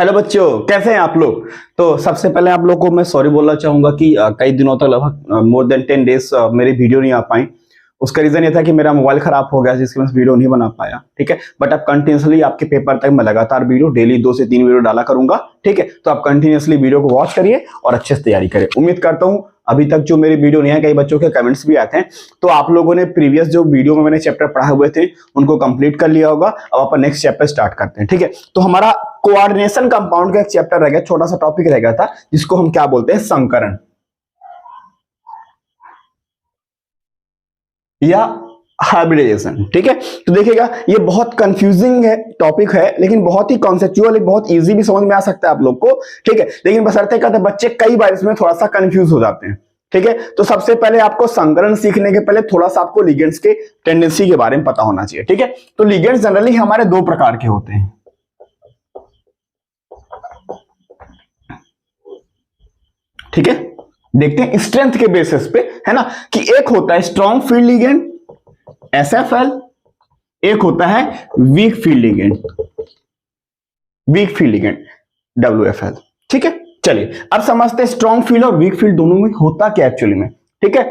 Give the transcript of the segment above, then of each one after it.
Hello बच्चों, कैसे हैं आप लोग। तो सबसे पहले आप लोगों को मैं सॉरी बोलना चाहूंगा कि कई दिनों तक लगभग मोर देन 10 डेज मेरी वीडियो नहीं आ पाई। उसका रीजन ये था कि मेरा मोबाइल खराब हो गया, जिसकी वजह से वीडियो नहीं बना पाया। ठीक है, बट अब कंटिन्यूसली आपके पेपर तक मैं लगातार वीडियो डेली 2 से 3 वीडियो डाला करूंगा। ठीक है, तो आप कंटिन्यूसली वीडियो को वॉच करिए और अच्छे से तैयारी करें। उम्मीद करता हूं अभी तक जो मेरी वीडियो नहीं है, कई बच्चों के कमेंट्स भी आते हैं, तो आप लोगों ने प्रीवियस जो वीडियो में मैंने चैप्टर पढ़ाए हुए थे उनको कंप्लीट कर लिया होगा। अब अपन नेक्स्ट चैप्टर स्टार्ट करते हैं। ठीक है, तो हमारा कोऑर्डिनेशन कंपाउंड का एक चैप्टर रह गया, छोटा सा टॉपिक रह गया था, जिसको हम क्या बोलते हैं, संकरण या हाइब्रिडाइजेशन। ठीक है, तो देखिएगा ये बहुत कंफ्यूजिंग है टॉपिक है, लेकिन बहुत ही कॉन्सेप्चुअल, बहुत इजी भी समझ में आ सकता है आप लोग को। ठीक है, लेकिन बशर्ते कहते हैं बच्चे कई बार इसमें थोड़ा सा कंफ्यूज हो जाते हैं। ठीक है, तो सबसे पहले आपको संकरण सीखने के पहले थोड़ा सा आपको लिगेंड्स के टेंडेंसी के बारे में पता होना चाहिए। ठीक है, तो लिगेंड्स जनरली हमारे दो प्रकार के होते हैं। ठीक है, देखते हैं स्ट्रेंथ के बेसिस पे, है ना, कि एक होता है स्ट्रॉन्ग फील्ड लिगेंड SFL, एक होता है वीक फील्ड लिगेंड WFL। ठीक है, चलिए अब समझते हैं स्ट्रॉन्ग फील्ड और वीक फील्ड दोनों में होता क्या एक्चुअली में। ठीक है,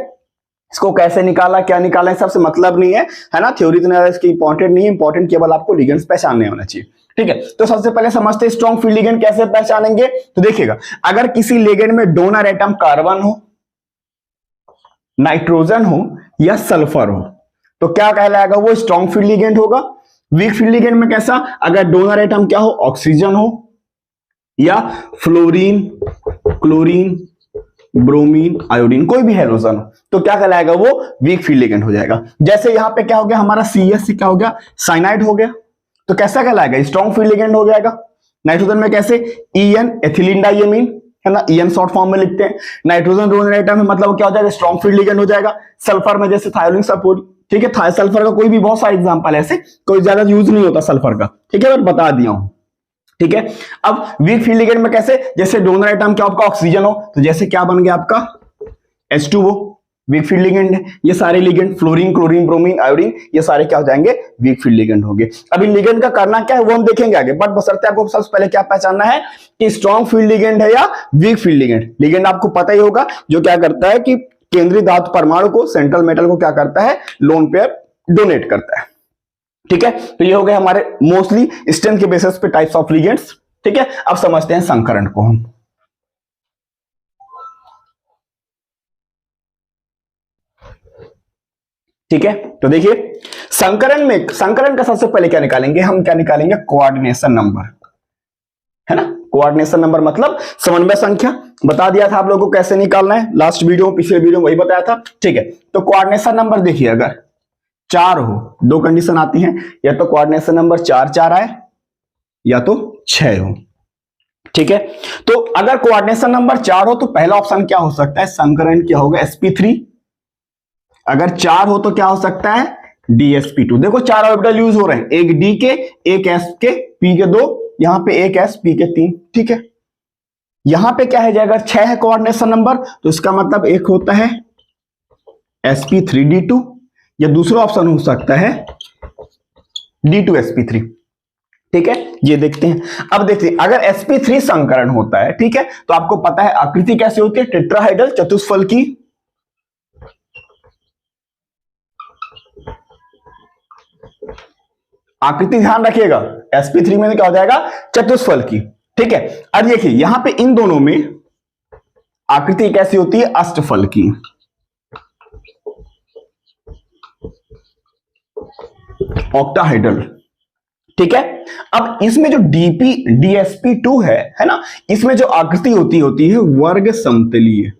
इसको कैसे निकाला, क्या निकाला, सबसे मतलब नहीं है ना, थ्योरी तो इसकी इंपॉर्टेंट नहीं है, इंपॉर्टेंट केवल आपको लिगेंड्स पहचानने होना चाहिए। ठीक है, तो सबसे पहले समझते हैं स्ट्रॉन्ग फील्ड लिगेंड कैसे पहचानेंगे। तो देखिएगा, अगर किसी लिगेंड में डोनर एटम कार्बन हो, नाइट्रोजन हो या सल्फर हो, तो क्या कहलाएगा, वो स्ट्रॉन्ग फील्ड लिगेंड होगा। वीक फील्ड लिगेंड में कैसा, अगर डोनर एटम क्या हो, ऑक्सीजन हो या फ्लोरीन, क्लोरीन, ब्रोमीन, आयोडीन, कोई भी हेलोजन हो, तो क्या कहलाएगा, वो वीक फील्ड लिगेंड हो जाएगा। जैसे यहां पे क्या हो गया, हमारा CS से क्या हो गया, साइनाइड हो गया, तो कैसा कहलाएगा, स्ट्रॉन्ग फील्ड लिगेंड हो जाएगा। नाइट्रोजन में कैसे, EN एथिलीन डाइएमीन, है ना, EN शॉर्ट फॉर्म में लिखते हैं। नाइट्रोजन डोनर एटम में मतलब क्या हो जाएगा, स्ट्रॉन्ग फील्ड लिगेंड हो जाएगा। सल्फर में जैसे थायोलिन सल्फोर, ठीक है, सल्फर का कोई भी बहुत सारे एग्जांपल ऐसे, कोई ज्यादा यूज नहीं होता सल्फर का। ठीक है, मैं बता दिया हूं। ठीक है, अब वीक फील्ड लिगेंड में कैसे, जैसे डोनर एटम क्या आपका ऑक्सीजन हो, तो जैसे क्या बन गया आपका H2O, वीक फील्ड लिगेंड है। ये सारे ligand fluorine, chlorine, bromine, iodine, ये सारे क्या हो जाएंगे, वीक फील्ड लिगेंड हो गए। अब इन लिगेंड का करना क्या है वो हम देखेंगे आगे, बट बशर्ते आपको सबसे पहले क्या पहचानना है कि स्ट्रॉन्ग फील्ड लिगेंड है या वीक फील्ड लिगेंड। लिगेंड आपको पता ही होगा, जो क्या करता है कि केंद्रीय धातु परमाणु को, सेंट्रल मेटल को क्या करता है, लोन पेयर डोनेट करता है। ठीक है, तो ये हो गए हमारे मोस्टली स्ट्रेंथ के बेसिस पे टाइप्स ऑफ लिगेंड्स। ठीक है, अब समझते हैं संकरण को हम। ठीक है, तो देखिए संकरण में, संकरण का सबसे पहले क्या निकालेंगे, हम क्या निकालेंगे, कोऑर्डिनेशन नंबर, है ना। कोऑर्डिनेशन नंबर मतलब समन्वय संख्या, बता दिया था आप लोगों को कैसे निकालना है, लास्ट वीडियो, पिछले वीडियो में वही बताया था। ठीक है, तो कोऑर्डिनेशन नंबर देखिए, अगर 4 हो, दो कंडीशन आती हैं, या तो कोऑर्डिनेशन नंबर 4 आए या तो 6 हो। ठीक है, तो अगर कोऑर्डिनेशन नंबर 4 हो तो पहला ऑप्शन क्या हो सकता है, संकरण क्या होगा, sp3। अगर 4 हो तो क्या हो सकता है, dsp2। देखो 4 ऑर्बिटल यूज हो रहे हैं, एक d के, एक s के, p के 2, यहां पे एक s, p के 3। ठीक है, यहां पे क्या है जाएगा, 6 है कोऑर्डिनेशन नंबर, तो इसका मतलब एक होता है sp3d2, या दूसरा ऑप्शन हो सकता है d2sp3। ठीक है, ये देखते हैं। अब देखते हैं अगर sp3 संकरण होता है, ठीक है, तो आपको पता है आकृति कैसे होती है, टेट्राहाइड्रल चतुष्फल की। आकृति ध्यान रखिएगा, sp3 में क्या हो जाएगा, चतुष्फल की। ठीक है, अब देखिए यहां पे इन दोनों में आकृति कैसी होती है, अष्टफल की। ऑक्टाहाइड्रल। ठीक है, अब इसमें जो dsp2 है ना, इसमें जो आकृति होती है वर्ग समतलीय।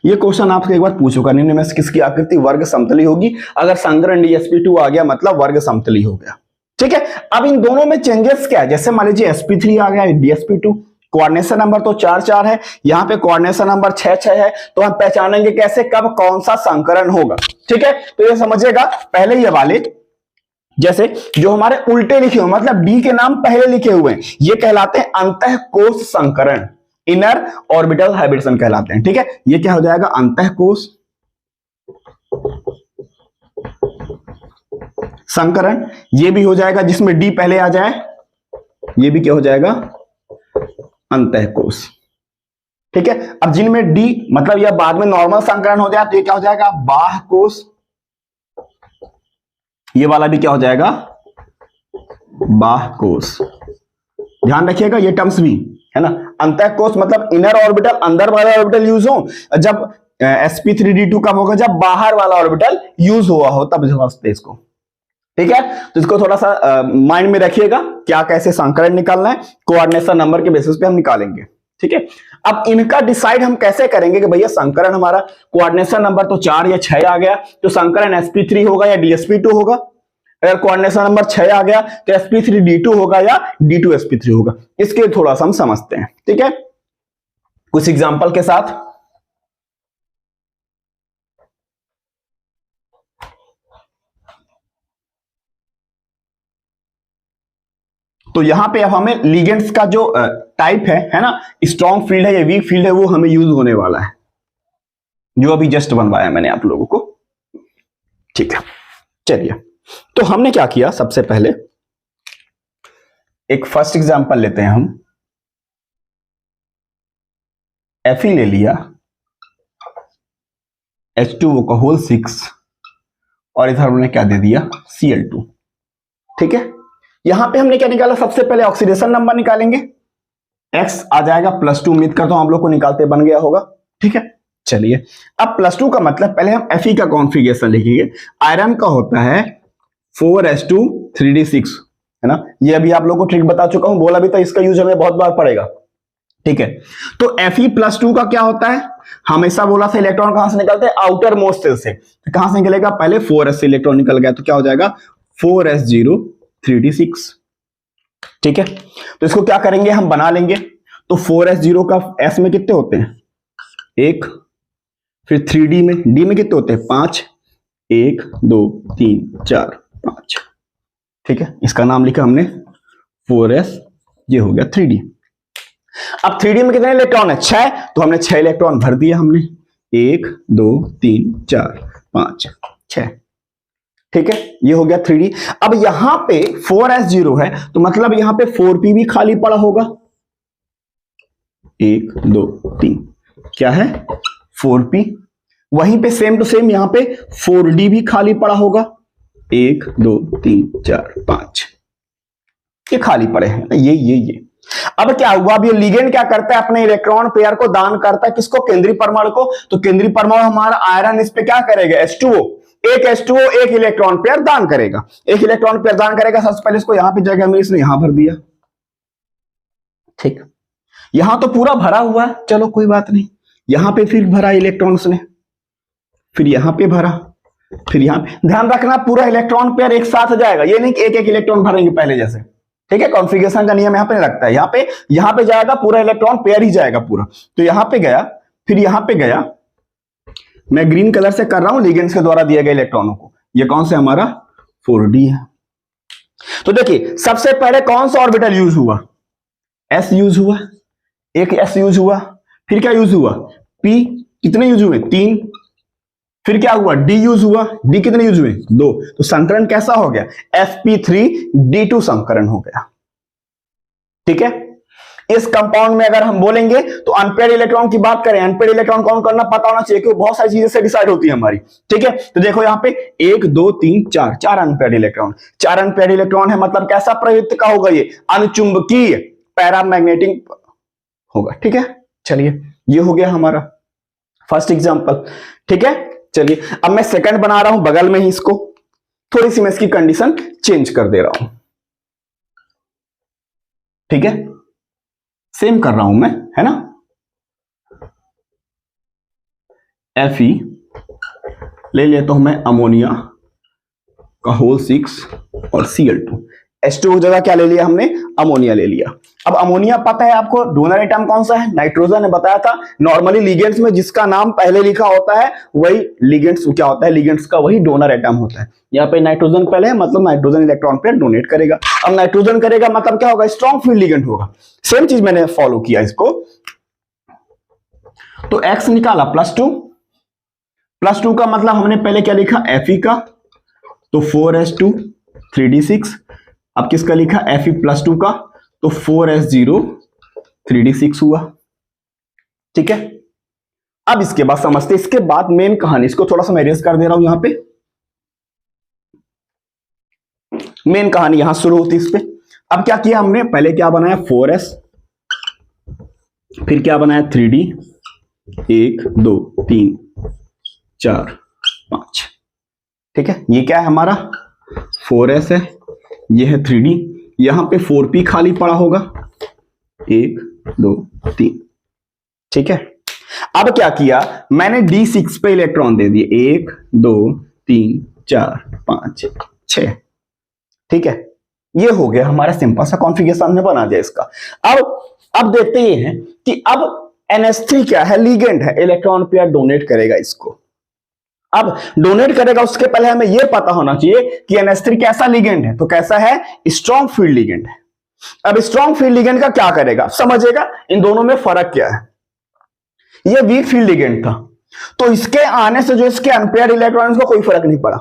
ये क्वेश्चन आपसे एक बार पूछूंगा, निम्न में से किसकी आकृति वर्ग समतली होगी, अगर संकरण dsp2 आ गया मतलब वर्ग समतली हो गया। ठीक है, अब इन दोनों में चेंजेस क्या है, जैसे मान लीजिए sp3 आ गया, dsp2, कोऑर्डिनेशन नंबर तो 4 है, यहां पे कोऑर्डिनेशन नंबर 6 है, तो हम पहचानेंगे कैसे कब कौन सा संकरण होगा। ठीक है, तो ये समझिएगा, पहले ये वाले जैसे जो हमारे उल्टे लिखे हुए, मतलब डी के नाम पहले लिखे हुए हैं, ये कहलाते हैं अंतःकोश संकरण, इनर ऑर्बिटल हाइब्रिडेशन कहलाते हैं। ठीक है, ये क्या हो जाएगा, अंतःकोश संकरण, ये भी हो जाएगा जिसमें डी पहले आ जाए, ये भी क्या हो जाएगा, अंतःकोश। ठीक है, अब जिनमें डी मतलब यह बाद में नॉर्मल संकरण हो जाए तो ये क्या हो जाएगा, बाह्यकोश। ये वाला भी क्या हो जाएगा, बाह्यकोश। ध्यान रखिएगा ये टर्म्स भी है ना। अंतःकोश मतलब इनर ऑर्बिटल, अंदर वाला ऑर्बिटल यूज हो, जब sp3d2 कब होगा, जब बाहर वाला ऑर्बिटल यूज हुआ हो तब समझते इसको। ठीक है, तो इसको थोड़ा सा माइंड में रखिएगा, क्या कैसे संकरण निकालना है, कोऑर्डिनेशन नंबर के बेसिस पे हम निकालेंगे। ठीक है, अब इनका डिसाइड हम कैसे करेंगे कि भैया संकरण हमारा कोऑर्डिनेशन नंबर तो 4 या 6 आ गया, तो संकरण sp3 होगा या dsp2 होगा। अगर कोऑर्डिनेशन नंबर 6 आ गया तो sp3d2 होगा या d2sp3 होगा। इसके थोड़ा सा हम समझते हैं। ठीक है, कुछ एग्जांपल के साथ। तो यहां पे अब हमें लिगेंड्स का जो टाइप है ना, स्ट्रॉन्ग फील्ड है या वीक फील्ड है, वो हमें यूज होने वाला है, जो अभी जस्ट बनवाया मैंने आप लोगों को। ठीक है, चलिए, तो हमने क्या किया, सबसे पहले एक फर्स्ट एग्जांपल लेते हैं हम। Fe ले लिया, H2O का होल 6 और इधर हमने क्या दे दिया, Cl2। ठीक है, यहां पे हमने क्या निकाला, सबसे पहले ऑक्सीडेशन नंबर निकालेंगे, X आ जाएगा +2, उम्मीद करता हूं हम लोग को निकालते बन गया होगा। ठीक है, चलिए, अब +2 का मतलब पहले हम Fe का कॉन्फ़िगरेशन लिखेंगे। आयरन का होता है 4s2 3d6, है ना, ये अभी आप लोग को ट्रिक बता चुका हूं, बोला भी था, इसका यूज हमें बहुत बार पड़ेगा। ठीक है, तो Fe+2 का क्या होता है, हमेशा बोला था इलेक्ट्रॉन कहां से निकलते हैं, आउटर मोस्ट सेल से। तो कहां से निकलेगा, पहले 4s से इलेक्ट्रॉन निकल गया तो क्या हो जाएगा 4s0 3d6। ठीक है, तो इसको क्या करेंगे, हम बना लेंगे। तो 4s0 का s में कितने होते हैं, 1, फिर 3d में, d में कितने होते हैं 5, 1 2 3 4 5। ठीक है, इसका नाम लिखा हमने 4s, ये हो गया 3d। अब 3d में कितने इलेक्ट्रॉन है, 6, तो हमने 6 इलेक्ट्रॉन भर दिया हमने, 1 2 3 4 5 6। ठीक है, ये हो गया 3d। अब यहां पे 4s0 है तो मतलब यहां पे 4p भी खाली पड़ा होगा, 1 2 3, क्या है 4p। वहीं पे सेम टू सेम यहां पे 4d भी खाली पड़ा होगा, 1 2 3 4 5, ये खाली पड़े हैं, ये। अब क्या हुआ, अब ये लिगेंड क्या करता है, अपने इलेक्ट्रॉन पेयर को दान करता है, किसको, केंद्रीय परमाणु को। तो केंद्रीय परमाणु हमारा आयरन इस पे क्या करेगा, H2O, एक H2O एक इलेक्ट्रॉन पेयर दान करेगा, एक इलेक्ट्रॉन पेयर दान करेगा। सबसे पहले इसको यहां पे जगह में इसने यहां भर दिया। ठीक, यहां तो पूरा भरा हुआ है, चलो कोई बात नहीं, यहां पे फिर भरा इलेक्ट्रॉन्स ने, फिर यहां पे भरा, फिर यहां पे। ध्यान रखना पूरा इलेक्ट्रॉन पेयर एक साथ जाएगा, ये नहीं कि एक एक इलेक्ट्रॉन भरेंगे पहले जैसे। ठीक है, कॉन्फ़िगरेशन का नियम यहां पे लगता है, यहां पे जाएगा पूरा इलेक्ट्रॉन पेयर ही जाएगा पूरा। तो यहां पे गया, फिर यहां पे गया, मैं ग्रीन कलर से कर रहा हूं लिगेंड्स के द्वारा दिए गए इलेक्ट्रॉनों को। ये कौन से हमारा 4d है। तो देखिए सबसे पहले कौन सा ऑर्बिटल यूज हुआ, s यूज हुआ, एक s यूज हुआ, फिर क्या यूज हुआ, p, कितने यूज हुए 3, फिर क्या हुआ d यूज हुआ, d कितने यूज हुए 2। तो संकरण कैसा हो गया, sp3d2 संकरण हो गया। ठीक है, इस कंपाउंड में अगर हम बोलेंगे तो अनपेयर्ड इलेक्ट्रॉन की बात करें, अनपेयर्ड इलेक्ट्रॉन कौन करना पता होना चाहिए, क्योंकि बहुत सारी चीजें से डिसाइड होती है हमारी। ठीक है, तो देखो यहां पे 1 2 3 4 4 अनपेयर्ड इलेक्ट्रॉन, 4 अनपेयर्ड इलेक्ट्रॉन है, मतलब कैसा प्रवृत्ति का होगा, ये अनुचुंबकीय पैरामैग्नेटिक होगा। ठीक है, चलिए ये हो गया हमारा फर्स्ट एग्जांपल। ठीक है, चलिए अब मैं सेकंड बना रहा हूं बगल में ही, इसको थोड़ी सी मैं इसकी कंडीशन चेंज कर दे रहा हूं। ठीक है, सेम कर रहा हूं मैं, है ना। Fe ले लेता हूं मैं अमोनिया का होल 6 और Cl2। H2O जगह क्या ले लिया हमने, अमोनिया ले लिया। अब अमोनिया पता है आपको डोनर एटम कौन सा है, नाइट्रोजन है, बताया था। नॉर्मली लिगेंड्स में जिसका नाम पहले लिखा होता है वही लिगेंड्स क्या होता है, लिगेंड्स का वही डोनर एटम होता है। यहाँ पे नाइट्रोजन पहले है, मतलब नाइट्रोजन इलेक्ट्रॉन पेयर डोनेट करेगा। अब नाइट्रोजन करेगा मतलब क्या होगा, स्ट्रॉन्ग फील्ड लिगेंड होगा। सेम चीज मैंने फॉलो किया इसको। तो X निकाला +2 का मतलब हमने पहले क्या लिखा, Fe का, तो 4s2 3d6। अब किसका लिखा Fe+2 का, तो 4s0 3d6 हुआ। ठीक है, अब इसके बाद समझते, इसके बाद मेन कहानी, इसको थोड़ा सा मैं इरेज कर दे रहा हूं यहां पे, मेन कहानी यहां शुरू होती इस पे। अब क्या किया हमने, पहले क्या बनाया 4s, फिर क्या बनाया 3d, 1 2 3 4 5। ठीक है, ये क्या है हमारा 4s है, ये है 3d, यहां पे 4p खाली पड़ा होगा, 1 2 3। ठीक है, अब क्या किया मैंने, d6 पे इलेक्ट्रॉन दे दिए, 1 2 3 4 5 6। ठीक है, ये हो गया हमारा सिंपल सा कॉन्फ़िगरेशन हमने बना दिया इसका। अब देखते ये हैं कि अब NH3 क्या है, लीगेंड है, इलेक्ट्रॉन पेयर डोनेट करेगा इसको। अब डोनेट करेगा उसके पहले हमें यह पता होना चाहिए कि NH3 कैसा लीगेंड है, तो कैसा है, स्ट्रॉन्ग फील्ड लीगेंड है। अब स्ट्रॉन्ग फील्ड लीगेंड का क्या करेगा समझेगा, इन दोनों में फर्क क्या है। ये वीक फील्ड लीगेंड था, तो इसके आने से जो इसके अनपेयर्ड इलेक्ट्रॉन्स को कोई फर्क नहीं पड़ा,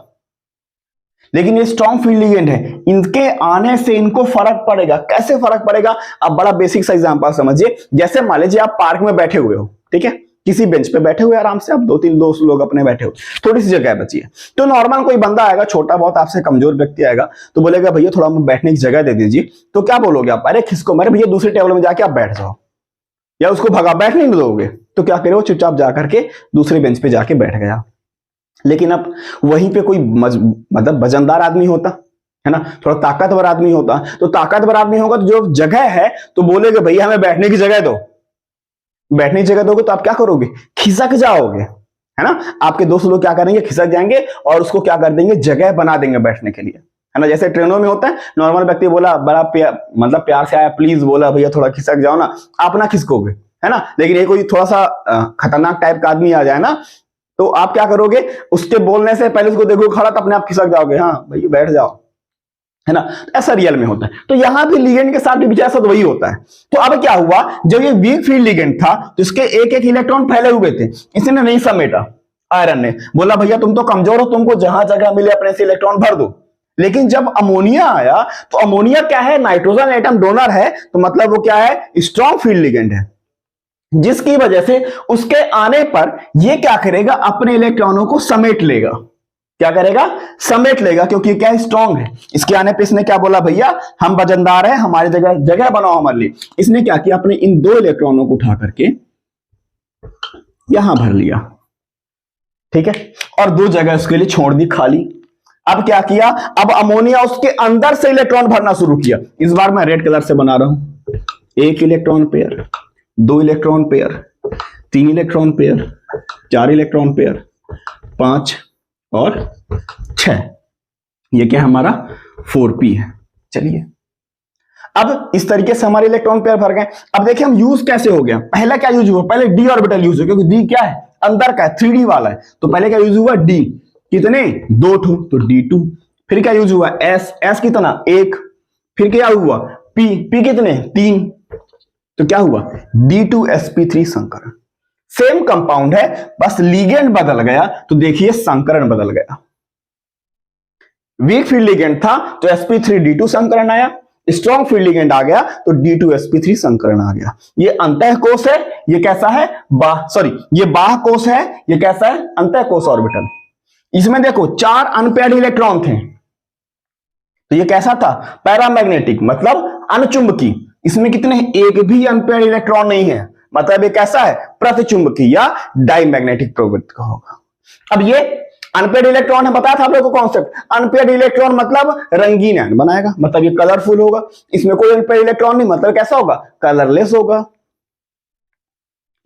लेकिन ये स्ट्रॉन्ग फील्ड लीगेंड है, इनके आने से इनको फर्क पड़ेगा। कैसे फर्क पड़ेगा, अब बड़ा बेसिक सा एग्जांपल समझिए। जैसे मान लीजिए आप पार्क में बैठे हुए हो, ठीक है, किसी बेंच पे बैठे हुए आराम से, आप 2-3 दोस्त लोग अपने बैठे हो, थोड़ी सी जगह बची है, तो नॉर्मल कोई बंदा आएगा, छोटा बहुत आपसे कमजोर व्यक्ति आएगा, तो बोलेगा भैया थोड़ा बैठने की जगह दे दीजिए, तो क्या बोलोगे आप, अरे किसको, मेरे भैया दूसरे टेबल में जाके आप बैठ जाओ, या उसको भगा बैठ नहीं दोगे, तो क्या करे वो चुपचाप जाकर के दूसरे बेंच पे जाके बैठ गया। लेकिन अब वहीं पे कोई मतलब वजनदार आदमी होता है ना, थोड़ा ताकतवर आदमी होता, तो ताकतवर आदमी होगा तो जो जगह है तो बोलेगे भैया हमें बैठने की जगह दो, बैठने की जगह दोगे तो आप क्या करोगे, खिसक जाओगे, है ना। आपके दोस्त लोग क्या करेंगे, खिसक जाएंगे और उसको क्या कर देंगे, जगह बना देंगे बैठने के लिए, है ना। जैसे ट्रेनों में होता है, नॉर्मल व्यक्ति बोला बड़ा मतलब प्यार से आया, प्लीज बोला भैया थोड़ा खिसक जाओ ना, आप ना खिसकोगे, है ना। लेकिन ये कोई थोड़ा सा खतरनाक टाइप का आदमी आ जाए ना, तो आप क्या करोगे, उसके बोलने से पहले उसको देखो खड़ा, तो अपने आप खिसक जाओगे, हाँ भैया बैठ जाओ, है ना। ऐसा रियल में होता है, तो यहां भी लिगेंड के साथ भी विचार वही होता है। तो अब क्या हुआ, जब ये वीक फील्ड लिगेंड था तो इसके एक एक इलेक्ट्रॉन फैले हुए थे, इसने नहीं समेटा, आयरन ने बोला भैया तुम तो कमजोर हो, तुमको जहां जगह मिले अपने से इलेक्ट्रॉन भर दो। लेकिन जब अमोनिया आया, तो अमोनिया क्या है, नाइट्रोजन एटम डोनर है, तो मतलब वो क्या है, स्ट्रॉन्ग फील्ड लिगेंड है, जिसकी वजह से उसके आने पर ये क्या करेगा, अपने इलेक्ट्रॉनों को समेट लेगा। क्या करेगा, समेट लेगा, क्योंकि क्या स्ट्रॉन्ग है। इसके आने पे इसने क्या बोला, भैया हम वजनदार हैं, हमारी जगह जगह बनाओ हमारे लिए। इसने क्या किया, अपने इन 2 इलेक्ट्रॉनों को उठा करके यहां भर लिया, ठीक है, और 2 जगह उसके लिए छोड़ दी खाली। अब क्या किया, अब अमोनिया उसके अंदर से इलेक्ट्रॉन भरना शुरू किया। इस बार मैं रेड कलर से बना रहा हूं, 1 electron pair, 2 electron pair, 3 electron pair, 4 electron pair, 5 और 6। ये क्या हमारा 4p है। चलिए अब इस तरीके से हमारे इलेक्ट्रॉन पेयर भर गए। अब देखिए हम यूज कैसे हो गया, पहला क्या यूज हुआ, पहले d ऑर्बिटल यूज हुआ, क्योंकि d क्या है, अंदर का है, 3d वाला है, तो पहले क्या यूज हुआ, d कितने 2 ठो, तो d2। फिर क्या यूज हुआ, s कितना 1, फिर क्या हुआ p कितने 3, तो क्या हुआ D2sp3 संकरण। सेम कंपाउंड है, बस लीगेंड बदल गया, तो देखिए संकरण बदल गया। वीक फील्ड लीगेंड था तो sp3d2 संकरण आया, स्ट्रॉन्ग फील्ड लीगेंड आ गया तो D2sp3 संकरण आ गया। ये अंतः कोश है, ये कैसा है, ये बाह्य कोश है, ये कैसा है, अंतः कोश ऑर्बिटल। इसमें देखो 4 अनपेयर्ड इलेक्ट्रॉन थे, तो ये कैसा था, पैरामैग्नेटिक मतलब अनचुंबकी। इसमें कितने, एक भी अनपेयर्ड इलेक्ट्रॉन नहीं है, मतलब ये कैसा है, प्रतिचुंबकी या डायमैग्नेटिक प्रवृत्ति का होगा। अब ये अनपेयर्ड इलेक्ट्रॉन है, बताया था आप लोगों को कॉन्सेप्ट, अनपेयर्ड इलेक्ट्रॉन मतलब रंगीन आयन बनाएगा, मतलब ये कलरफुल होगा। इसमें कोई अनपेयर्ड इलेक्ट्रॉन नहीं, मतलब कैसा होगा, कलरलेस होगा।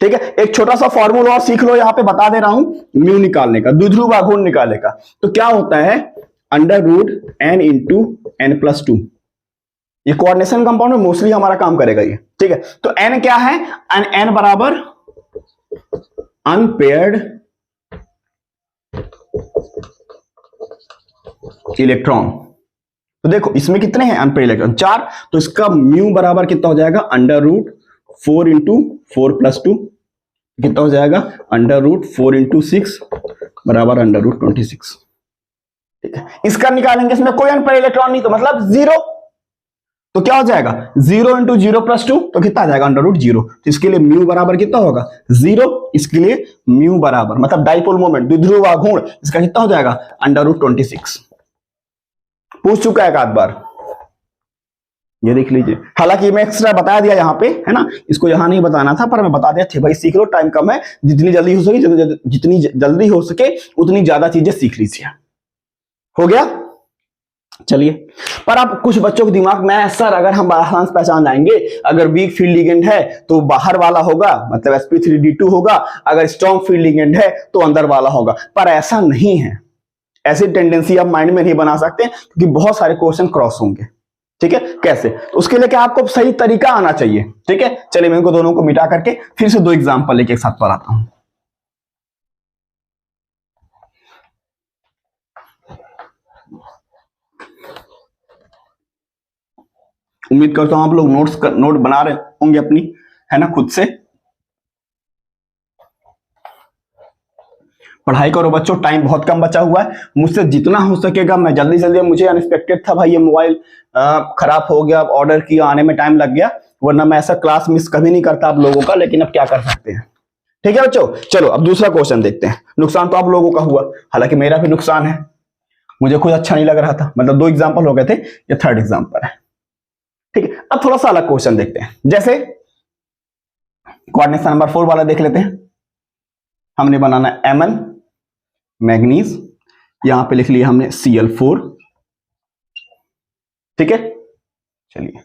ठीक है, एक छोटा सा फॉर्मूला और सीख लो, यहां पे बता दे रहा हूं, म्यू निकालने का, द्विध्रुव आघूर्ण निकालने का। तो क्या होता है, √n × n+2। ये कोऑर्डिनेशन कंपाउंड में मोस्टली हमारा काम करेगा ये, ठीक है। तो n क्या है, n बराबर अनपेयर्ड इलेक्ट्रॉन। तो देखो इसमें कितने हैं अनपेयर्ड इलेक्ट्रॉन, 4, तो इसका म्यू बराबर कितना हो जाएगा, √4 × 4+2 कितना हो जाएगा, √4 × 6 बराबर √26। ठीक है, इसका निकालेंगे, इसमें कोई अनपेयर इलेक्ट्रॉन नहीं, तो मतलब जीरो। तो क्या हो जाएगा, 0 इंटू 0 प्लस 2, तो कितना आ जाएगा अंडर रूट 0। तो इसके लिए म्यू बराबर कितना होगा, 0। इसके लिए म्यू बराबर मतलब डाइपोल मोमेंट, द्विध्रुव आघूर्ण, इसका कितना हो जाएगा, अंडर रूट 26। पूछ चुका है एक आध बार, ये देख लीजिए। हालांकि मैं एक्स्ट्रा बता दिया यहाँ पे, है ना, इसको यहाँ नहीं बताना था, पर मैं बता दिया थे भाई सीख लो, टाइम कम है, जितनी जल्दी हो सके, जितनी जल्दी हो सके उतनी ज्यादा चीजें सीख लीजिए। हो गया, चलिए। पर अब कुछ बच्चों के दिमाग में है, सर अगर हम बाहर पहचान जाएंगे, अगर वीक फील्ड लिगेंड है तो बाहर वाला होगा, मतलब sp3d2 होगा, अगर स्ट्रॉन्ग फील्ड लिगेंड है तो अंदर वाला होगा। पर ऐसा नहीं है, ऐसी टेंडेंसी आप माइंड में नहीं बना सकते, क्योंकि बहुत सारे क्वेश्चन क्रॉस होंगे। ठीक है, कैसे, तो उसके लिए क्या आपको सही तरीका आना चाहिए। ठीक है, चलिए मैं इनको दोनों को मिटा करके फिर से दो एग्जाम्पल लेके एक साथ पढ़ाता हूं। उम्मीद करता हूं आप लोग नोट बना रहे होंगे अपनी, है ना, खुद से। पढ़ाई करो बच्चों, टाइम बहुत कम बचा हुआ है, मुझसे जितना हो सकेगा मैं जल्दी जल्दी, मुझे अनएक्सपेक्टेड था भाई ये मोबाइल खराब हो गया, ऑर्डर किया, आने में टाइम लग गया, वरना मैं ऐसा क्लास मिस कभी नहीं करता आप लोगों का, लेकिन अब क्या कर सकते हैं। ठीक है बच्चों, चलो अब दूसरा क्वेश्चन देखते हैं। नुकसान तो आप लोगों का हुआ, हालांकि मेरा भी नुकसान है, मुझे खुद अच्छा नहीं लग रहा था, मतलब दो एग्जाम्पल हो गए थे, ये थर्ड एग्जाम्पल है। ठीक है, अब थोड़ा सा अलग क्वेश्चन देखते हैं, जैसे कोऑर्डिनेशन नंबर 4 वाला देख लेते हैं। हमने बनाना Mn मैग्नीज, यहां पे लिख लिया हमने Cl4। ठीक है, चलिए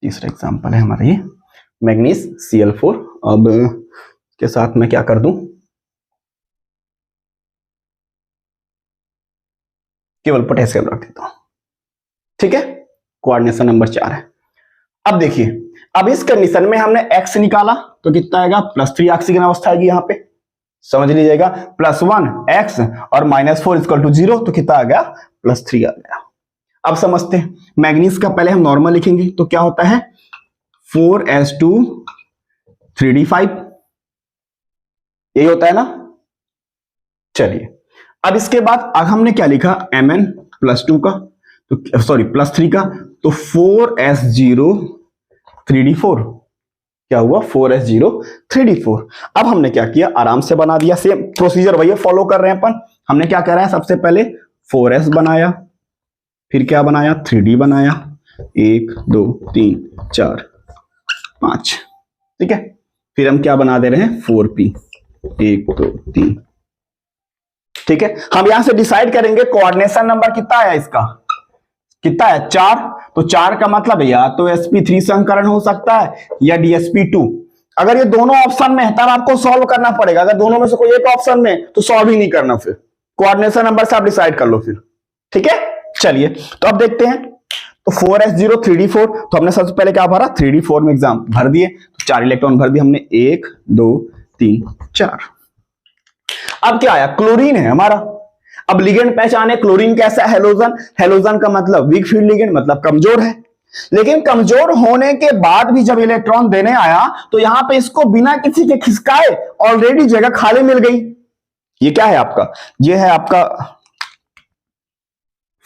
तीसरा एग्जांपल है हमारा ये मैग्नीज Cl4। अब के साथ मैं क्या कर दूं, केवल पोटेशियम रख देता हूं। ठीक है, कोऑर्डिनेशन नंबर 4 है। अब देखिए, अब इस कंडीशन में हमने x निकाला तो कितना आएगा, +3 ऑक्सीजन अवस्था आएगी, यहां पे समझ लीजिएगा, +1 x और -4 = 0, तो कितना आ गया, +3 आ गया। अब समझते हैं, मैग्नीज का पहले हम नॉर्मल लिखेंगे, तो क्या होता है 4s2 3d5, यही होता है ना। चलिए, अब इसके बाद अब हमने क्या लिखा, Mn +2 का, तो सॉरी +3 का, तो 4s0 3d4, क्या हुआ 4s0 3d4। अब हमने क्या किया, आराम से बना दिया, सेम प्रोसीजर वही फॉलो कर रहे हैं अपन। हमने क्या करा है, सबसे पहले 4s बनाया, फिर क्या बनाया 3d बनाया, 1 2 3 4 5। ठीक है, फिर हम क्या बना दे रहे हैं 4p, 1 2 3। ठीक है, हम यहां से डिसाइड करेंगे कोऑर्डिनेशन नंबर कितना है, इसका कितना है 4, तो 4 का मतलब या तो sp3 संकरण हो सकता है या dsp2। अगर ये दोनों ऑप्शन में है तब आपको सॉल्व करना पड़ेगा, अगर दोनों में से कोई एक ऑप्शन में तो सॉल्व ही नहीं करना, फिर कोऑर्डिनेशन नंबर से आप डिसाइड कर लो फिर। ठीक है, चलिए तो अब देखते हैं, तो 4s0 3d4, तो हमने सबसे पहले क्या भरा 3d4 में एग्जाम भर दिए, तो 4 इलेक्ट्रॉन भर दिए हमने, 1 2 3 4। अब क्या आया, क्लोरीन है हमारा। अब लिगेंड पहचाने, क्लोरीन कैसा है, हेलोजन, हेलोजन का मतलब वीक फील्ड लिगेंड, मतलब कमजोर है। लेकिन कमजोर होने के बाद भी जब इलेक्ट्रॉन देने आया तो यहां पे इसको बिना किसी के खिसकाए ऑलरेडी जगह खाली मिल गई। ये क्या है आपका, ये है आपका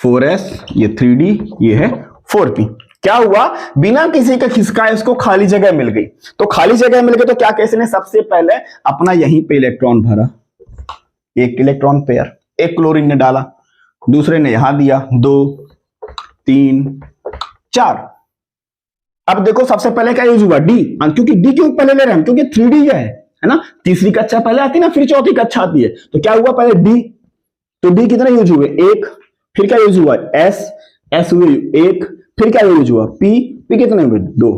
4s, ये 3d, ये है 4p। क्या हुआ, बिना किसी के खिसकाए इसको खाली जगह मिल गई। तो खाली जगह मिल गई तो क्या कैसे ने सबसे पहले अपना यहीं पे इलेक्ट्रॉन भरा, एक इलेक्ट्रॉन पेयर, एक क्लोरीन ने डाला, दूसरे ने यहां दिया, 2 3 4। अब देखो सबसे पहले क्या यूज हुआ, डी, क्योंकि डी क्यों पहले ले रहे हैं, क्योंकि 3d है ना, तीसरी कक्षा पहले आती है ना, फिर चौथी कक्षा आती है, तो क्या हुआ पहले डी, तो डी कितने यूज हुए, 1, फिर क्या यूज हुआ एस हुए 1, फिर क्या यूज हुआ पी कितने हुए 2,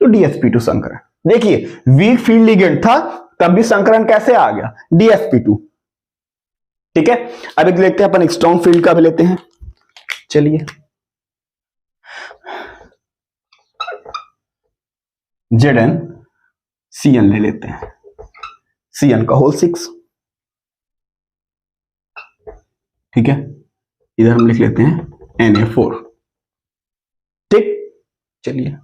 तो dsp2 संकरण। देखिए वीक फील्ड लिगेंड था तब भी संकरण कैसे आ गया, dsp2। ठीक है, अब एक लेते हैं अपन स्ट्रॉन्ग फील्ड का भी लेते हैं। चलिए Zn Cn ले लेते हैं, Cn का होल 6। ठीक है, इधर हम लिख लेते हैं Na4। ठीक, चलिए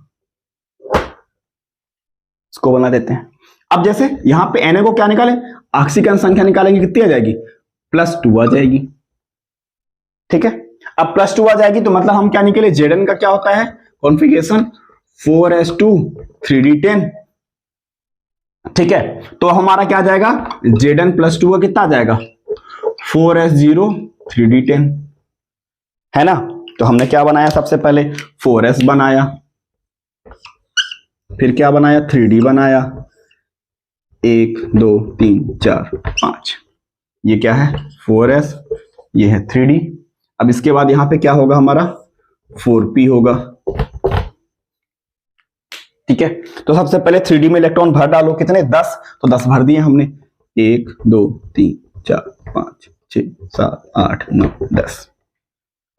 इसको बना देते हैं। अब जैसे यहां पे Na को क्या निकालें, ऑक्सीजन संख्या निकालेंगे, कितनी आ जाएगी +2 आ जाएगी। ठीक है, अब +2 आ जाएगी तो मतलब हम क्या निकले, Zn का क्या होता है कॉन्फ़िगरेशन 4s2 3d10। ठीक है, तो हमारा क्या आ जाएगा, Zn +2 का कितना आ जाएगा 4s0 3d10, है ना। तो हमने क्या बनाया, सबसे पहले 4s बनाया, फिर क्या बनाया 3d बनाया, 1 2 3 4 5, ये क्या है 4s, ये है 3d। अब इसके बाद यहां पे क्या होगा हमारा 4p होगा। ठीक है, तो सबसे पहले 3d में इलेक्ट्रॉन भर डालो, कितने 10, तो 10 भर दिए हमने, 1 2 3 4 5 6 7 8 9 10।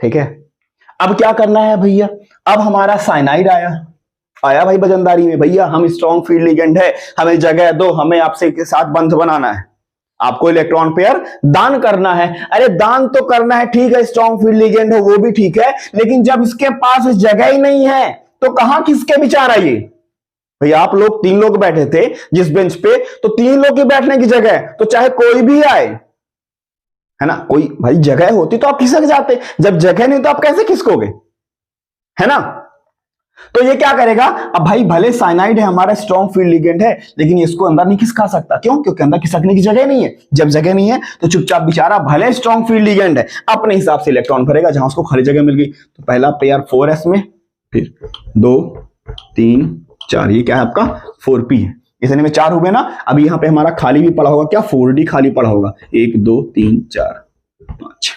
ठीक है, अब क्या करना है भैया, अब हमारा साइनाइड आया भाई वजनदारी में, भैया हम स्ट्रॉन्ग फील्ड लिगेंड है, हमें जगह दो, हमें आपसे के साथ बंध बनाना है, आपको इलेक्ट्रॉन पेयर दान करना है। अरे दान तो करना है, ठीक है, स्ट्रॉन्ग फील्ड लिगेंड हो वो भी ठीक है, लेकिन जब इसके पास जगह ही नहीं है तो कहां किसके विचार आइए भैया। आप लोग 3 लोग बैठे थे जिस बेंच पे, तो 3 लोग की बैठने की जगह, तो चाहे कोई भी आए, है ना, कोई भाई जगह होती तो आप खिसक जाते, जब जगह नहीं तो आप कैसे खिसकोगे, है ना। तो ये क्या करेगा, अब भाई भले साइनाइड है हमारा स्ट्रॉन्ग फील्ड लिगेंड है, लेकिन इसको अंदर नहीं खिसका सकता, क्यों, क्योंकि अंदर खिसकने की जगह नहीं है। जब जगह नहीं है तो चुपचाप बेचारा भले स्ट्रॉन्ग फील्ड लिगेंड है अपने हिसाब से इलेक्ट्रॉन भरेगा जहां उसको खाली जगह मिल गई। तो पहला पेयर 4s में, फिर 2 3 4, ये क्या है आपका 4p है, इसने में 4 हुए ना। अब यहाँ पे हमारा खाली भी पड़ा होगा, क्या 4d खाली पड़ा होगा, 1 2 3 4 5।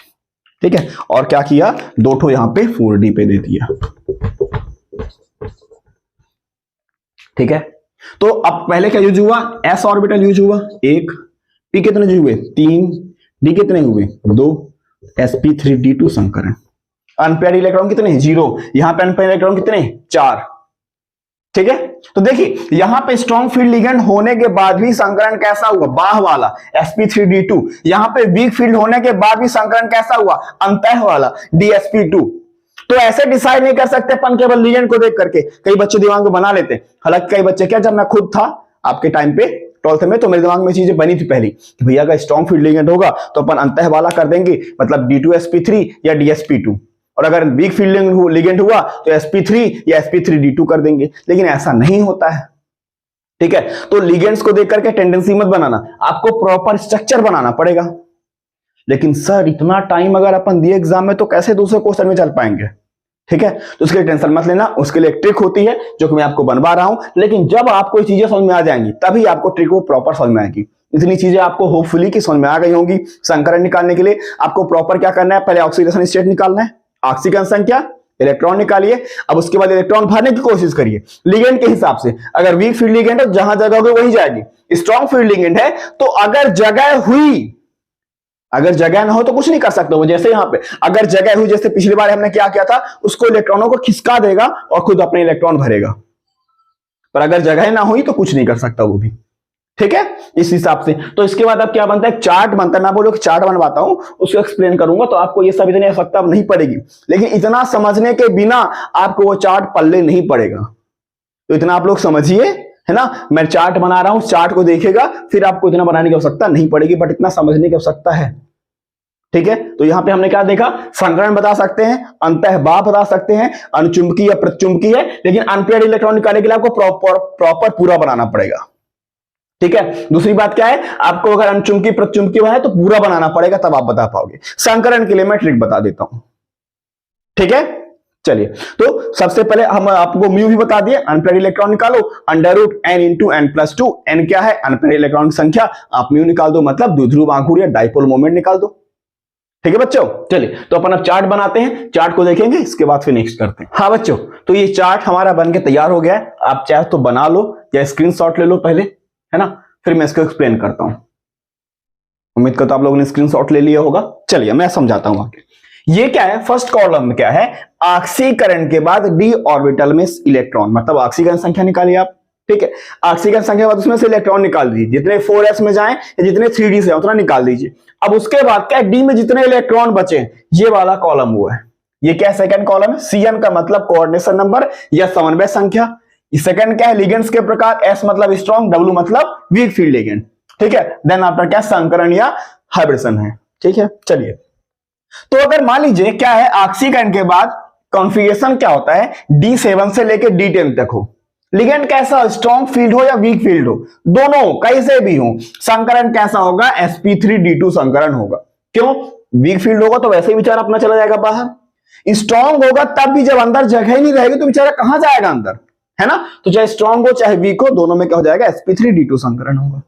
ठीक है, और क्या किया, 2 ठो यहाँ पे 4d पे दे दिया। ठीक है, तो अब पहले क्या यूज हुआ, s ऑर्बिटल यूज हुआ 1, p कितने यूज हुए 3, d कितने हुए 2, sp3d2 संकरण। अनपेयर्ड इलेक्ट्रॉन कितने 0, यहां पे अनपेयर्ड इलेक्ट्रॉन कितने 4। ठीक है, तो देखिए यहां पे स्ट्रॉन्ग फील्ड लिगेंड होने के बाद भी संकरण कैसा हुआ, बाह वाला sp3d2। यहां पे वीक फील्ड होने के बाद भी संकरण कैसा हुआ, अंतः वाला dsp2। तो ऐसे डिसाइड नहीं कर सकते अपन केवल लिगेंड को देख करके, कई बच्चे दिमाग में बना लेते। हालांकि कई बच्चे क्या, जब मैं खुद था आपके टाइम पे 12th में, तो मेरे दिमाग में चीजें बनी थी पहली कि भैया अगर स्ट्रॉन्ग फील्ड लिगेंड होगा तो अपन अंतः वाला कर देंगे, मतलब d2sp3 या dsp2, और अगर वीक फील्ड लिगेंड हुआ तो sp3 या sp3d2 कर देंगे, लेकिन ऐसा नहीं होता है। ठीक है, तो लिगेंड्स को देख करके टेंडेंसी मत बनाना, आपको प्रॉपर स्ट्रक्चर बनाना पड़ेगा। लेकिन सर इतना टाइम अगर अपन दिए एग्जाम में तो कैसे दूसरे क्वेश्चन में चल पाएंगे। ठीक है, तो उसके लिए टेंशन मत लेना, उसके लिए एक ट्रिक होती है जो कि मैं आपको बनवा रहा हूं, लेकिन जब आपको ये चीजें समझ में आ जाएंगी तभी आपको ट्रिक को प्रॉपर समझ में आएगी। इतनी चीजें आपको होपफुली की समझ में आ गई होंगी। संकरण निकालने के लिए आपको प्रॉपर क्या करना है, पहले ऑक्सीडेशन स्टेट निकालना है, ऑक्सीजन संख्या, इलेक्ट्रॉन निकालिए। अब उसके बाद इलेक्ट्रॉन भरने की कोशिश करिए लिगेंड के हिसाब से। अगर वीक फील्ड लिगेंड है जहां जगह होगी वही जाएगी। स्ट्रॉन्ग फील्ड लिगेंड है तो अगर जगह हुई, अगर जगह ना हो तो कुछ नहीं कर सकते वो। जैसे यहां पे अगर जगह हुई, जैसे पिछली बार हमने क्या किया था, उसको इलेक्ट्रॉनों को खिसका देगा और खुद अपने इलेक्ट्रॉन भरेगा। पर अगर जगह ना हुई तो कुछ नहीं कर सकता वो भी। ठीक है, इस हिसाब से। तो इसके बाद अब क्या बनता है, चार्ट बनता है। मैं बोलो कि चार्ट बनवाता हूं, उसको एक्सप्लेन करूंगा तो आपको ये सब इतनी आवश्यकता नहीं पड़ेगी, लेकिन इतना समझने के बिना आपको वो चार्ट पल्ले नहीं पड़ेगा। तो इतना आप लोग समझिए, है ना। मैं चार्ट बना रहा हूं, चार्ट को देखेगा, फिर आपको इतना बनाने की आवश्यकता नहीं पड़ेगी, बट इतना समझने की आवश्यकता है। ठीक है, तो यहां पे हमने क्या देखा, संकरण बता सकते हैं, अंतःबाह बता सकते हैं, अनुचुंबकीय या प्रचुंबकीय, लेकिन अनपेयर्ड इलेक्ट्रॉन निकालने के लिए आपको प्रॉपर पूरा बनाना पड़ेगा। ठीक है, दूसरी बात क्या है, आपको अगर अनुचुंबकीय प्रचुंबकीय है तो पूरा बनाना पड़ेगा, तब आप बता पाओगे। संकरण के लिए मैं ट्रिक बता देता हूं। ठीक है, चलिए, तो सबसे पहले हम आपको म्यू भी बता दिए। अनपेयर्ड इलेक्ट्रॉन निकालो, √n इंटू n+2। n क्या है, अनपेयर्ड इलेक्ट्रॉन की संख्या, आप म्यू निकाल दो, मतलब द्विध्रुव आघूर्ण या डाइपोल मोमेंट निकाल दो। ठीक है बच्चों, चलिए तो अपन अब चार्ट बनाते हैं, चार्ट को देखेंगे, इसके बाद फिर नेक्स्ट करते हैं। हाँ बच्चों, तो ये चार्ट हमारा बनके तैयार हो गया है। आप चाहे तो बना लो या स्क्रीनशॉट ले लो पहले, है ना, फिर मैं इसको एक्सप्लेन करता हूं। उम्मीद करता हूं आप लोगों ने स्क्रीनशॉट ले लिया होगा। चलिए मैं समझाता हूं आगे। ये क्या है, फर्स्ट कॉलम में क्या है, ऑक्सीकरण के बाद d ऑर्बिटल में इलेक्ट्रॉन, मतलब ऑक्सीजन संख्या निकालिए आप। ठीक है, ऑक्सीजन संख्या के बाद उसमें से इलेक्ट्रॉन निकाल दीजिए, जितने 4s में जाएं या जितने 3d से उतना निकाल दीजिए। अब उसके बाद क्या, d में जितने इलेक्ट्रॉन बचे, ये वाला कॉलम हुआ है। ये क्या सेकंड कॉलम है, Cn का मतलब कोऑर्डिनेशन नंबर या समन्वय संख्या। सेकंड क्या है, लिगेंड्स के प्रकार, S मतलब स्ट्रॉन्ग, W मतलब वीक फील्ड लिगेंड। ठीक है, देन आफ्टर क्या, संकरण या हाइब्रिडेशन है। ठीक है, चलिए तो अगर मान लीजिए क्या है, ऑक्सीकरण के बाद कॉन्फ़िगरेशन क्या होता है, D7 से लेके D10 तक हो, लिगेंड कैसा हो, स्ट्रॉन्ग फील्ड हो या वीक फील्ड हो, दोनों कैसे भी हो, संकरण कैसा होगा, sp3d2 संकरण होगा। क्यों? वीक फील्ड होगा तो वैसे ही बेचारा अपना चला जाएगा बाहर, स्ट्रॉन्ग होगा तब भी जब अंदर जगह ही नहीं रहेगी तो बेचारा कहां जाएगा अंदर, है ना। तो चाहे स्ट्रॉन्ग हो चाहे वीक हो, दोनों में क्या हो जाएगा, sp3d2 संकरण होगा।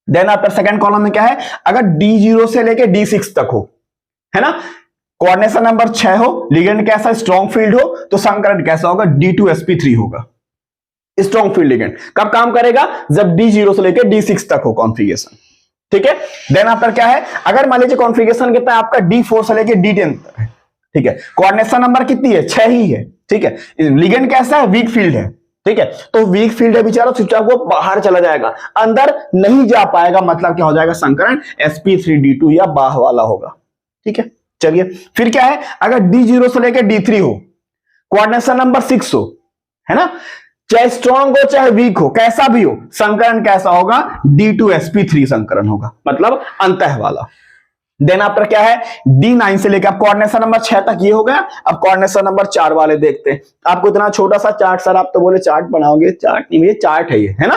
देन आफ्टर सेकंड कॉलम में क्या है, अगर D0 से लेके D6 तक हो, है ना, कोऑर्डिनेशन नंबर 6 हो, लिगेंड कैसा, स्ट्रॉन्ग फील्ड हो, तो संकरण कैसा होगा, D2sp3 होगा। स्ट्रॉन्ग फील्ड लिगेंड कब काम करेगा, जब D0 से लेकर D6 तक हो कॉन्फ़िगरेशन, ठीक है। देन आफ्टर क्या है, अगर मान लीजिए कॉन्फ़िगरेशन कितना है आपका, D4 से लेकर D10 तक है, ठीक है, कोऑर्डिनेशन नंबर कितनी है, 6 ही है, ठीक है। लिगेंड कैसा है, वीक फील्ड है, ठीक है, तो वीक फील्ड है बेचारा, चुपचाप वो बाहर चला जाएगा, अंदर नहीं जा पाएगा, मतलब क्या हो जाएगा, संकरण sp3d2 या बाह वाला होगा, ठीक है। चलिए फिर क्या है, अगर D0 से लेकर D3 हो, कोऑर्डिनेशन नंबर 6 हो, है ना, चाहे स्ट्रॉन्ग हो चाहे वीक हो, कैसा भी हो, संकरण कैसा होगा, D2sp3 संकरण होगा, मतलब अंतः वाला। देन आफ्टर क्या है, D9 से लेकर अब कोऑर्डिनेशन नंबर 6 तक ये हो गया। अब कोऑर्डिनेशन नंबर 4 वाले देखते हैं। आपको इतना छोटा सा चार्ट, सर आप तो बोले चार्ट बनाओगे, चार्ट नहीं, ये चार्ट है ये, है ना,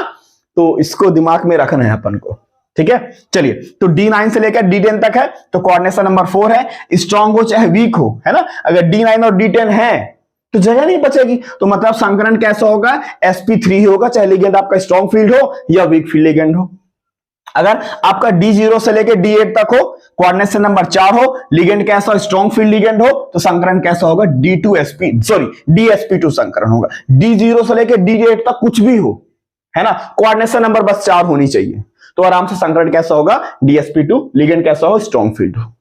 तो इसको दिमाग में रखना है अपन को, ठीक है। चलिए, तो D9 से लेकर D10 तक है, तो कोऑर्डिनेशन नंबर 4 है, स्ट्रॉन्ग हो चाहे वीक हो, है ना, अगर D9 और D10 है तो जगह नहीं बचेगी, तो मतलब संकरण कैसा होगा, sp3 होगा, चाहे लिगेंड आपका स्ट्रॉन्ग फील्ड हो या वीक फील्ड लिगेंड हो। अगर आपका D0 से लेके D8 तक हो, कोऑर्डिनेशन नंबर 4 हो, लिगेंड कैसा, स्ट्रॉन्ग फील्ड लिगेंड हो, तो संकरण कैसा होगा, DSP2 संकरण होगा। D0 से लेके D8 तक कुछ भी हो, है ना, कोऑर्डिनेशन नंबर बस 4 होनी चाहिए, तो आराम से संकरण कैसा होगा, DSP2, लिगेंड कैसा हो, स्ट्रॉन्ग फील्ड हो।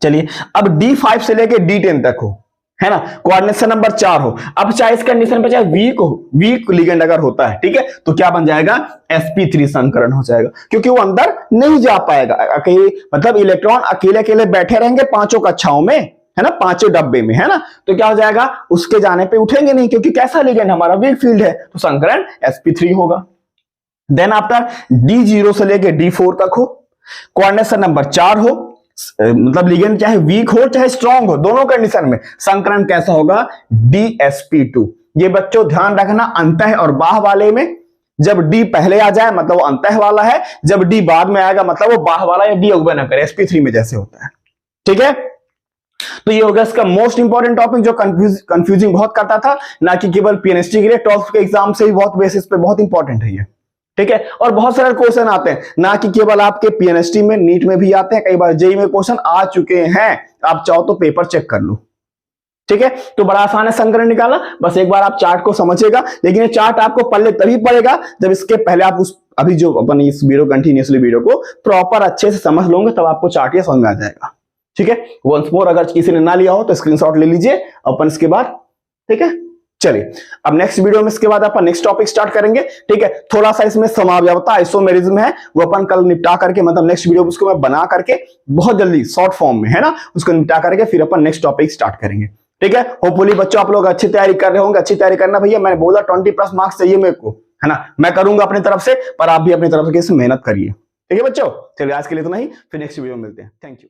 चलिए, अब D5 से लेके D10 तक हो, है ना, कोऑर्डिनेशन नंबर 4 हो, अब चाहे इस कंडीशन पे चाहे वीक हो, वीक लिगेंड अगर होता है, ठीक है, तो क्या बन जाएगा, sp3 संकरण हो जाएगा, क्योंकि वो अंदर नहीं जा पाएगा, अकेले मतलब इलेक्ट्रॉन अकेले अकेले बैठे रहेंगे पांचों कक्षाओं में, है ना, पांचों डब्बे में, है ना, तो क्या हो जाएगा, उसके जाने पे उठेंगे नहीं, क्योंकि कैसा लिगेंड हमारा, वीक फील्ड है, तो संकरण sp3 होगा। देन आफ्टर D0 से लेके D4 तक हो, कोऑर्डिनेशन नंबर 4 हो, मतलब लिगेंड चाहे वीक हो चाहे स्ट्रॉन्ग हो, दोनों कंडीशन में संकरण कैसा होगा, DSP2। ये बच्चों ध्यान रखना, अंतः और बाह वाले में जब D पहले आ जाए मतलब वो अंतः वाला है, जब D बाद में आएगा मतलब वो बाह वाला, या D अगुवा ना करे, sp3 में जैसे होता है, ठीक है। तो ये होगा इसका मोस्ट इंपॉर्टेंट टॉपिक, जो कंफ्यूजिंग बहुत करता था, ना कि केवल PNST के लिए, टॉप के एग्जाम से भी बहुत बेसिस पे बहुत इंपॉर्टेंट है ये, ठीक है। और बहुत सारे क्वेश्चन आते हैं, ना कि केवल आपके PNST में, नीट में भी आते हैं, कई बार जेईई में क्वेश्चन आ चुके हैं, आप चाहो तो पेपर चेक कर लो, ठीक है। तो बड़ा आसान है संकरण निकालना, बस एक बार आप चार्ट को समझिएगा, लेकिन ये चार्ट आपको पढ़ने तभी पड़ेगा जब इसके पहले आप उस अभी जो अपन इस वीडियो कंटिन्यूअसली वीडियो को प्रॉपर अच्छे से समझ लोगे, तब आपको चार्ट ये समझ में आ जाएगा, ठीक है। वंस मोर, अगर किसी ने ना लिया हो तो स्क्रीनशॉट ले लीजिए अपन इसके बाद, ठीक है। चलिए, अब नेक्स्ट वीडियो में इसके बाद अपन नेक्स्ट टॉपिक स्टार्ट करेंगे, ठीक है। थोड़ा सा इसमें समावयवता आइसोमेरिज्म है, वो अपन कल निपटा करके, मतलब नेक्स्ट वीडियो उसको मैं बना करके बहुत जल्दी शॉर्ट फॉर्म में, है ना, उसको निपटा करके फिर अपन नेक्स्ट टॉपिक स्टार्ट करेंगे, ठीक है। होपफुली बच्चों आप लोग अच्छी तैयारी कर रहे होंगे, अच्छी तैयारी करना भैया, मैंने बोला 20+ मार्क्स चाहिए मेरे को, है ना, मैं करूंगा अपनी तरफ से, पर आप भी अपनी तरफ से मेहनत करिए, ठीक है बच्चों। चलिए आज के लिए इतना ही, फिर नेक्स्ट वीडियो में मिलते हैं, थैंक यू।